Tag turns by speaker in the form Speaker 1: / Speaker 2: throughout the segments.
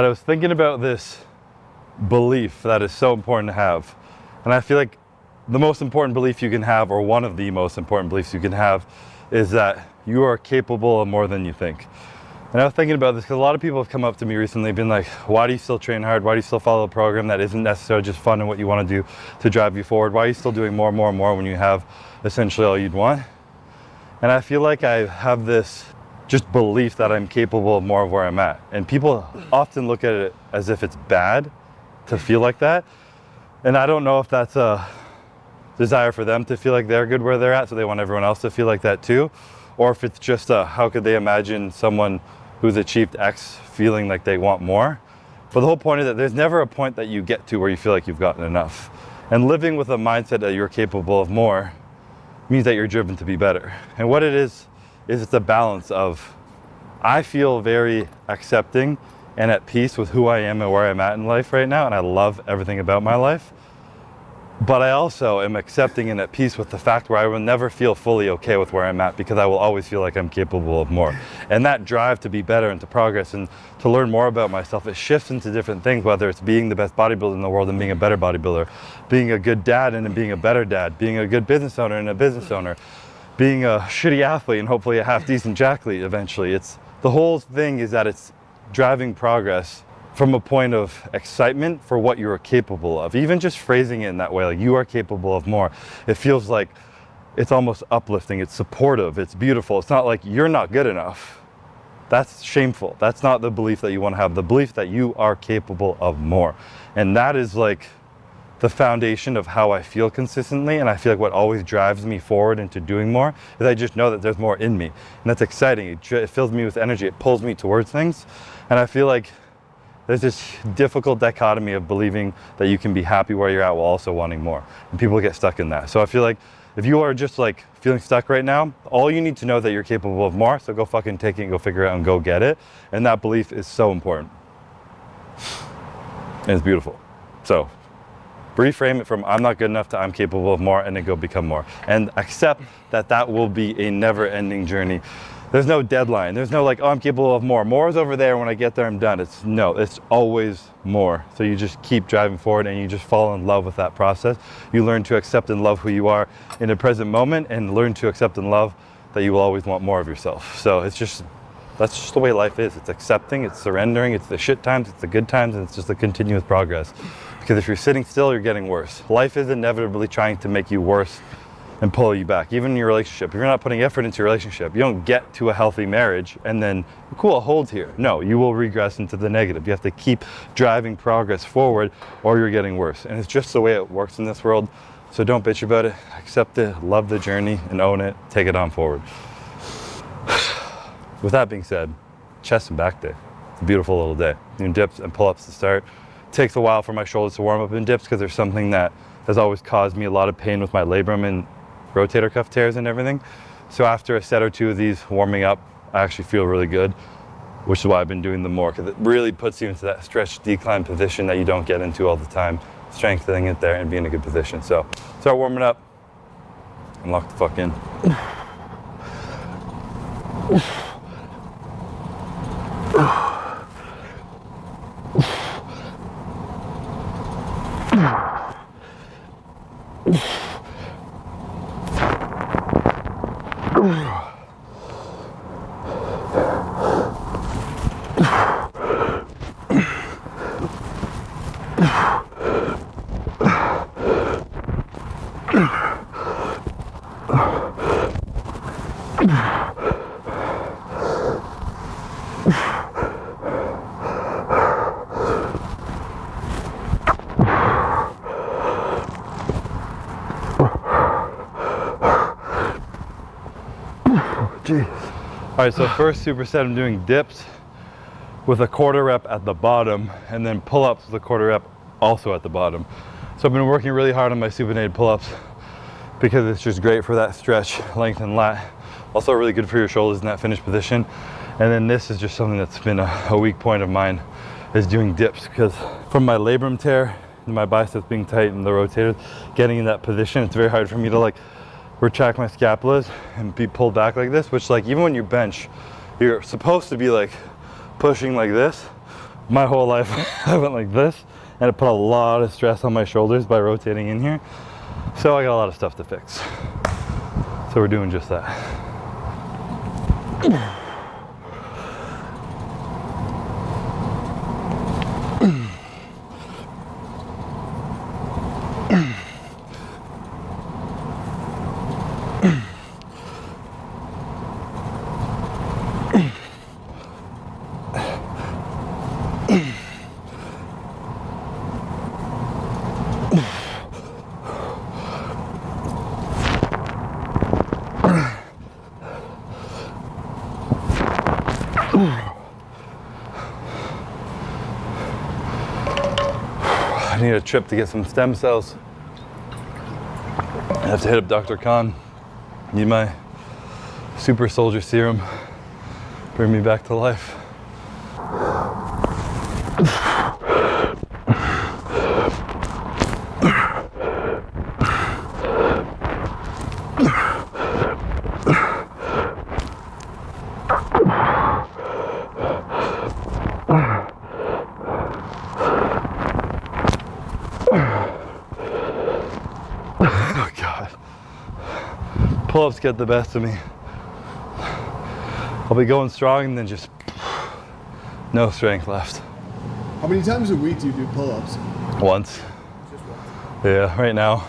Speaker 1: I was thinking about this belief that is so important to have. And I feel like the most important belief you can have, or one of the most important beliefs you can have, is that you are capable of more than you think. And I was thinking about this because a lot of people have come up to me recently and been like, why do you still train hard? Why do you still follow a program that isn't necessarily just fun and what you want to do to drive you forward? Why are you still doing more and more and more when you have essentially all you'd want? And I feel like I have this just belief that I'm capable of more of where I'm at. And people often look at it as if it's bad to feel like that. And I don't know if that's a desire for them to feel like they're good where they're at, so they want everyone else to feel like that too. Or if it's just how could they imagine someone who's achieved X feeling like they want more. But the whole point is that there's never a point that you get to where you feel like you've gotten enough. And living with a mindset that you're capable of more means that you're driven to be better. And what it is it's a balance of, I feel very accepting and at peace with who I am and where I'm at in life right now, and I love everything about my life. But I also am accepting and at peace with the fact where I will never feel fully okay with where I'm at, because I will always feel like I'm capable of more. And that drive to be better and to progress and to learn more about myself, it shifts into different things, whether it's being the best bodybuilder in the world and being a better bodybuilder, being a good dad and being a better dad, being a good business owner and a business owner, being a shitty athlete and hopefully a half decent jacklete eventually. It's the whole thing is that it's driving progress from a point of excitement for what you are capable of. Even just phrasing it in that way, like you are capable of more, it feels like it's almost uplifting, it's supportive, it's beautiful. It's not like you're not good enough. That's shameful. That's not the belief that you want to have. The belief that you are capable of more. And that is like the foundation of how I feel consistently. And I feel like what always drives me forward into doing more is I just know that there's more in me. And that's exciting. It fills me with energy. It pulls me towards things. And I feel like there's this difficult dichotomy of believing that you can be happy where you're at while also wanting more. And people get stuck in that. So I feel like if you are just like feeling stuck right now, all you need to know is that you're capable of more. So go fucking take it and go figure it out and go get it. And that belief is so important. And it's beautiful. So reframe it from I'm not good enough to I'm capable of more, and then go become more. And accept that that will be a never ending journey. There's no deadline. There's no like, oh, I'm capable of more. More is over there. When I get there, I'm done. It's always more. So you just keep driving forward and you just fall in love with that process. You learn to accept and love who you are in the present moment, and learn to accept and love that you will always want more of yourself. So that's just the way life is. It's accepting, it's surrendering, it's the shit times, it's the good times, and it's just a continuous progress. Because if you're sitting still, you're getting worse. Life is inevitably trying to make you worse and pull you back. Even in your relationship, if you're not putting effort into your relationship, you don't get to a healthy marriage and then, cool, it holds here. No, you will regress into the negative. You have to keep driving progress forward or you're getting worse. And it's just the way it works in this world. So don't bitch about it, accept it, love the journey and own it, take it on forward. With that being said, chest and back day. It's a beautiful little day. Doing dips and pull-ups to start. It takes a while for my shoulders to warm up in dips because there's something that has always caused me a lot of pain with my labrum and rotator cuff tears and everything. So after a set or two of these warming up, I actually feel really good, which is why I've been doing them more, because it really puts you into that stretch decline position that you don't get into all the time, strengthening it there and being in a good position. So start warming up and lock the fuck in. Jeez. All right, so first superset, I'm doing dips with a quarter rep at the bottom, and then pull-ups with a quarter rep also at the bottom. So I've been working really hard on my supinated pull-ups because it's just great for that stretch, length, and lat. Also really good for your shoulders in that finished position. And then this is just something that's been a weak point of mine, is doing dips, because from my labrum tear and my biceps being tight and the rotators, getting in that position, it's very hard for me to like retract my scapulas and be pulled back like this, which like even when you bench, you're supposed to be like pushing like this, my whole life I went like this, and it put a lot of stress on my shoulders by rotating in here. So I got a lot of stuff to fix. So we're doing just that. I need a trip to get some stem cells. I have to hit up Dr. Khan. Need my super soldier serum. Bring me back to life. Oh God. Pull-ups get the best of me. I'll be going strong and then just no strength left.
Speaker 2: How many times a week do you do pull-ups?
Speaker 1: Once.
Speaker 2: Just once.
Speaker 1: Yeah, right now.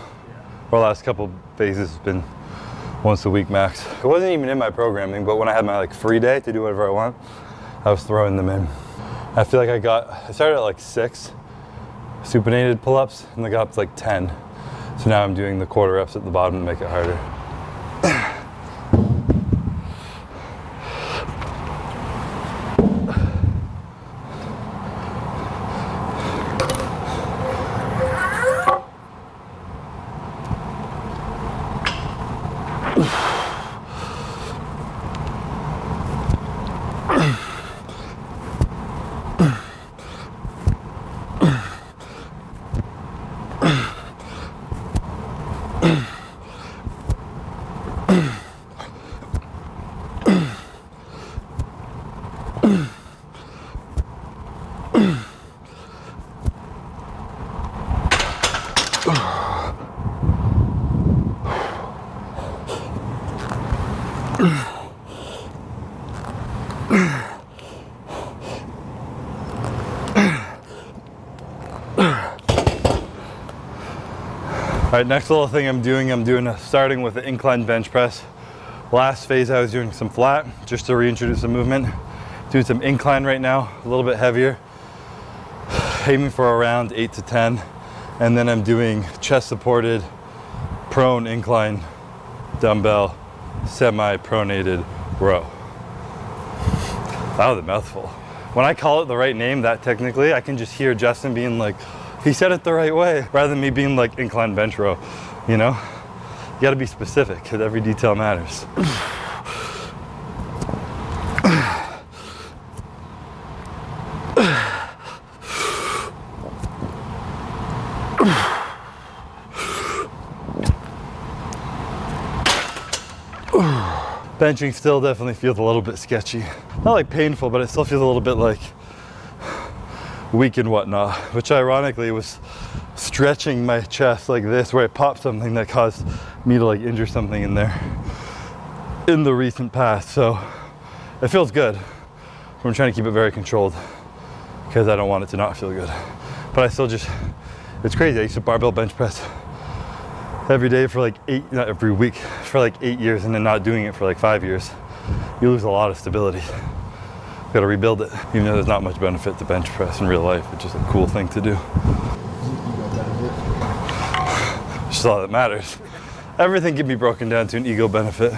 Speaker 1: Our last couple phases has been once a week max. It wasn't even in my programming, but when I had my like free day to do whatever I want, I was throwing them in. I feel like I started at like 6 supinated pull-ups and I got up to like 10. So now I'm doing the quarter reps at the bottom to make it harder. All right, next little thing I'm doing starting with the incline bench press. Last phase I was doing some flat just to reintroduce some movement. Doing some incline right now, a little bit heavier. Aiming for around 8 to 10. And then I'm doing chest supported prone incline dumbbell semi-pronated row. That was a mouthful. When I call it the right name, that technically, I can just hear Justin being like, he said it the right way, rather than me being like incline bench row, you know? You gotta be specific, because every detail matters. Benching still definitely feels a little bit sketchy. Not like painful, but it still feels a little bit like weak and whatnot, which ironically was stretching my chest like this, where I popped something that caused me to like injure something in there in the recent past. So it feels good. I'm trying to keep it very controlled because I don't want it to not feel good. But I still just, it's crazy. I used to barbell bench press every day for like not every week, for like 8 years, and then not doing it for like 5 years. You lose a lot of stability. You gotta rebuild it. Even though there's not much benefit to bench press in real life, it's just a cool thing to do. Just all that matters. Everything can be broken down to an ego benefit.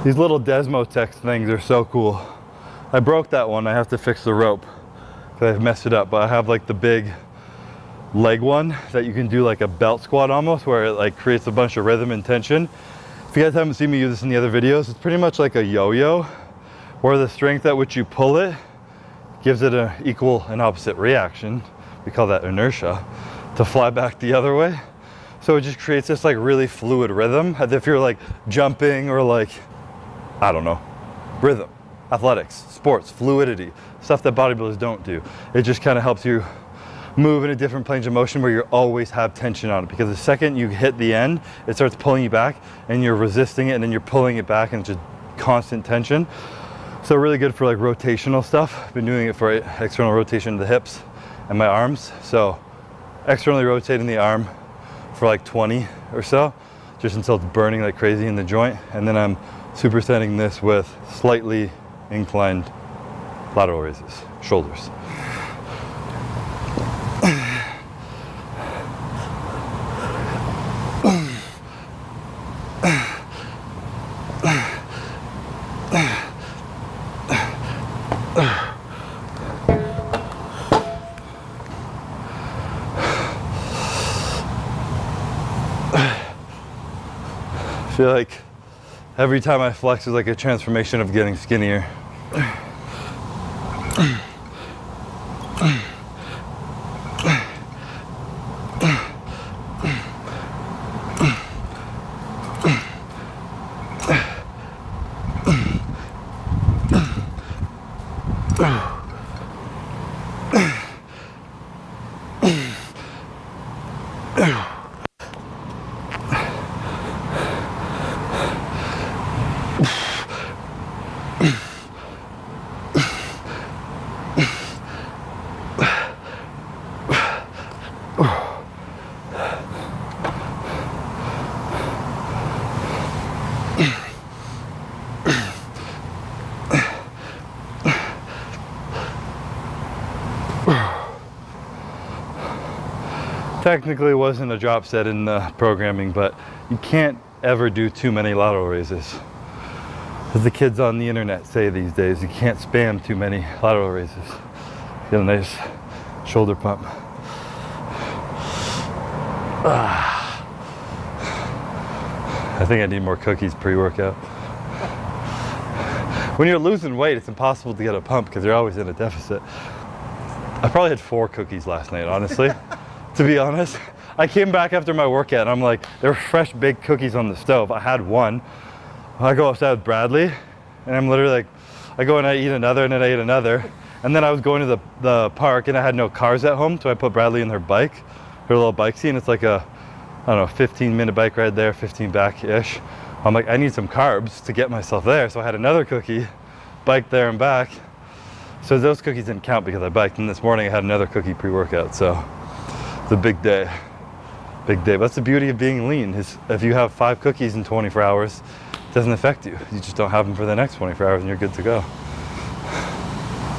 Speaker 1: These little Desmotex things are so cool. I broke that one. I have to fix the rope because I've messed it up, but I have like the big leg one that you can do like a belt squat almost, where it like creates a bunch of rhythm and tension. If you guys haven't seen me use this in the other videos, it's pretty much like a yo-yo, where the strength at which you pull it gives it an equal and opposite reaction. We call that inertia, to fly back the other way. So it just creates this like really fluid rhythm, as if you're like jumping or like, I don't know, rhythm, athletics, sports, fluidity, stuff that bodybuilders don't do. It just kind of helps you move in a different plane of motion where you always have tension on it, because the second you hit the end, it starts pulling you back and you're resisting it, and then you're pulling it back, and it's just constant tension. So really good for like rotational stuff. I've been doing it for external rotation of the hips and my arms. So externally rotating the arm for like 20 or so, just until it's burning like crazy in the joint. And then I'm supersetting this with slightly inclined lateral raises, shoulders. I feel like every time I flex is like a transformation of getting skinnier. Technically it wasn't a drop set in the programming, but you can't ever do too many lateral raises. As the kids on the internet say these days, you can't spam too many lateral raises. Get a nice shoulder pump. I think I need more cookies pre-workout. When you're losing weight, it's impossible to get a pump because you're always in a deficit. I probably had 4 cookies last night, honestly. To be honest, I came back after my workout and I'm like, there were fresh baked cookies on the stove. I had one. I go outside with Bradley and I'm literally like, I go and I eat another and then I eat another. And then I was going to the park and I had no cars at home, so I put Bradley in her bike, her little bike seat, and it's like a, I don't know, 15-minute bike ride there, 15 back-ish. I'm like, I need some carbs to get myself there. So I had another cookie, biked there and back. So those cookies didn't count because I biked. And this morning I had another cookie pre-workout. So it's a big day, big day. But that's the beauty of being lean, is if you have 5 cookies in 24 hours, it doesn't affect you. You just don't have them for the next 24 hours and you're good to go.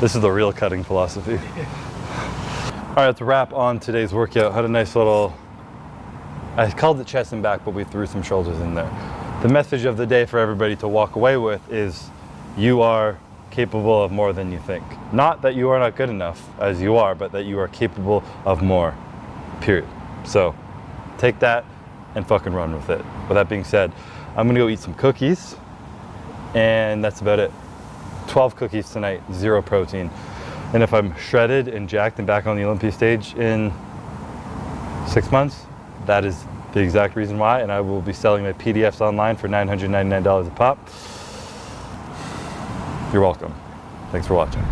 Speaker 1: This is the real cutting philosophy. All right, let's wrap on today's workout. Had a nice little, I called it chest and back, but we threw some shoulders in there. The message of the day for everybody to walk away with is you are capable of more than you think. Not that you are not good enough as you are, but that you are capable of more, period. So take that and fucking run with it. With that being said, I'm gonna go eat some cookies and that's about it. 12 cookies tonight, 0 protein. And if I'm shredded and jacked and back on the Olympia stage in 6 months, that is the exact reason why. And I will be selling my PDFs online for $999 a pop. You're welcome. Thanks for watching.